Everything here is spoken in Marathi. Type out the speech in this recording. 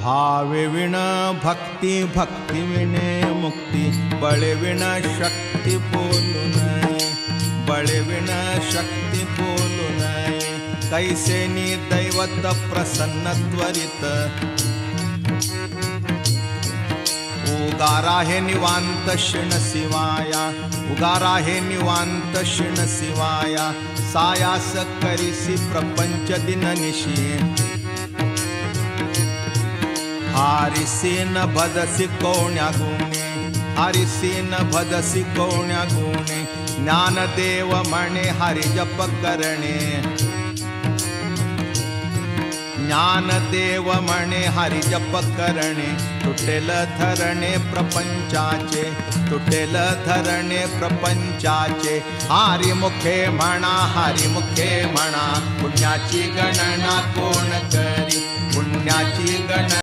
भावे विण भक्ती, भक्ती विणे मुक्ती, बळे विण शक्ती बोलू नये, बळे विण शक्ती बोलू नये. कैसेनी दैवत प्रसन्न त्वरित, उगारा हे निवांत शिण शिवाया, उगारा हे निवांत शिण शिवाया. सायास करिसी प्रपंच दिननिशी, हारिसी न भदसी कोण्या गुणे, हारिसी न भदसी कोण्या गुणे. ज्ञानदेव म्हणे हरि जप करणे, ज्ञानदेव म्हणे हरि जप करणे. तुटेल धरणे प्रपंचाचे, तुटेल धरणे प्रपंचाचे. हरिमुखे म्हणा, हरिमुखे म्हणा, पुण्याची गणना कोण करी, पुण्याची गणना